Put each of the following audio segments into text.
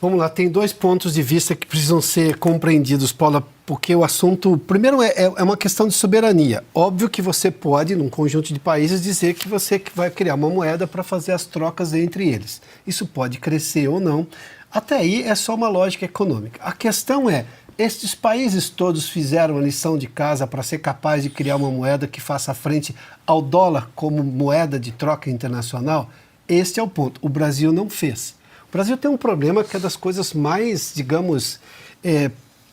Vamos lá, tem dois pontos de vista que precisam ser compreendidos, Paula, porque o assunto, primeiro, é uma questão de soberania. Óbvio que você pode, num conjunto de países, dizer que você vai criar uma moeda para fazer as trocas entre eles. Isso pode crescer ou não. Até aí é só uma lógica econômica. A questão é, estes países todos fizeram a lição de casa para ser capaz de criar uma moeda que faça frente ao dólar como moeda de troca internacional? Este é o ponto. O Brasil não fez. O Brasil tem um problema que é das coisas mais, digamos,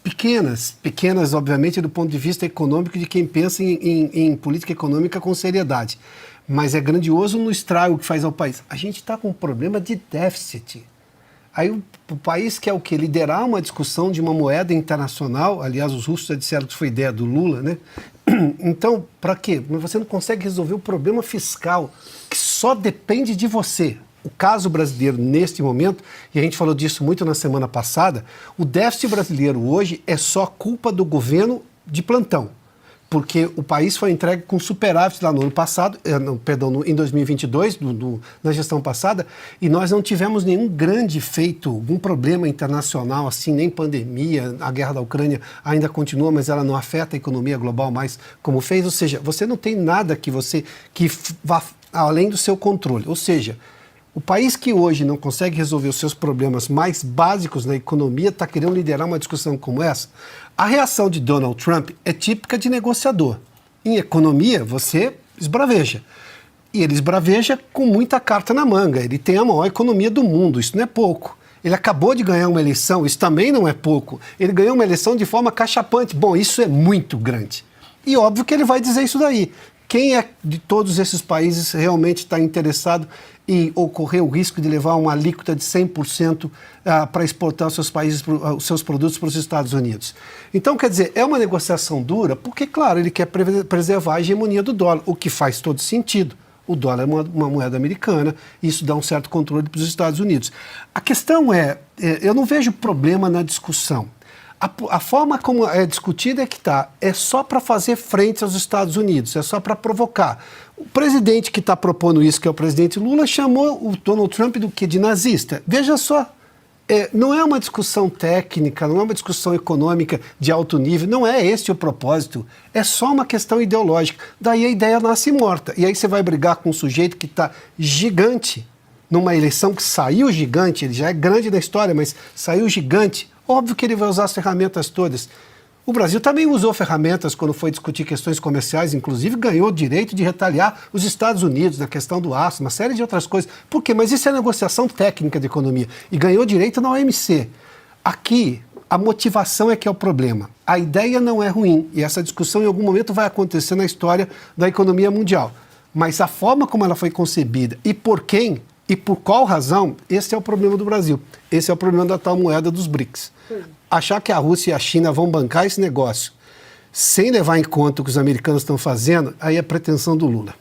pequenas, obviamente, do ponto de vista econômico de quem pensa em política econômica com seriedade. Mas é grandioso no estrago que faz ao país. A gente está com um problema de déficit. Aí o país quer o quê? Liderar uma discussão de uma moeda internacional. Aliás, os russos já disseram que foi ideia do Lula, né? Então, para quê? Você não consegue resolver o problema fiscal, que só depende de você. O caso brasileiro, neste momento, e a gente falou disso muito na semana passada, o déficit brasileiro hoje é só culpa do governo de plantão. Porque o país foi entregue com superávit lá no ano passado, em 2022, na gestão passada, e nós não tivemos nenhum grande feito, algum problema internacional, assim, nem pandemia, a guerra da Ucrânia ainda continua, mas ela não afeta a economia global mais como fez. Ou seja, você não tem nada que vá além do seu controle. Ou seja, o país que hoje não consegue resolver os seus problemas mais básicos na economia está querendo liderar uma discussão como essa. A reação de Donald Trump é típica de negociador. Em economia, você esbraveja. E ele esbraveja com muita carta na manga. Ele tem a maior economia do mundo, isso não é pouco. Ele acabou de ganhar uma eleição, isso também não é pouco. Ele ganhou uma eleição de forma cachapante. Bom, isso é muito grande. E óbvio que ele vai dizer isso daí. Quem é de todos esses países realmente está interessado em ocorrer o risco de levar uma alíquota de 100% para exportar os seus produtos para os Estados Unidos? Então, quer dizer, é uma negociação dura porque, claro, ele quer preservar a hegemonia do dólar, o que faz todo sentido. O dólar é uma moeda americana e isso dá um certo controle para os Estados Unidos. A questão eu não vejo problema na discussão. A forma como é discutida é só para fazer frente aos Estados Unidos, é só para provocar. O presidente que está propondo isso, que é o presidente Lula, chamou o Donald Trump de nazista. Veja só, não é uma discussão técnica, não é uma discussão econômica de alto nível, não é esse o propósito, é só uma questão ideológica. Daí a ideia nasce morta. E aí você vai brigar com um sujeito que está gigante, numa eleição que saiu gigante, ele já é grande na história, mas saiu gigante. Óbvio que ele vai usar as ferramentas todas. O Brasil também usou ferramentas quando foi discutir questões comerciais, inclusive ganhou o direito de retaliar os Estados Unidos na questão do aço, uma série de outras coisas. Por quê? Mas isso é negociação técnica de economia. E ganhou direito na OMC. Aqui, a motivação é que é o problema. A ideia não é ruim e essa discussão em algum momento vai acontecer na história da economia mundial. Mas a forma como ela foi concebida e por quem e por qual razão, esse é o problema do Brasil. Esse é o problema da tal moeda dos BRICS. Achar que a Rússia e a China vão bancar esse negócio sem levar em conta o que os americanos estão fazendo, aí é pretensão do Lula.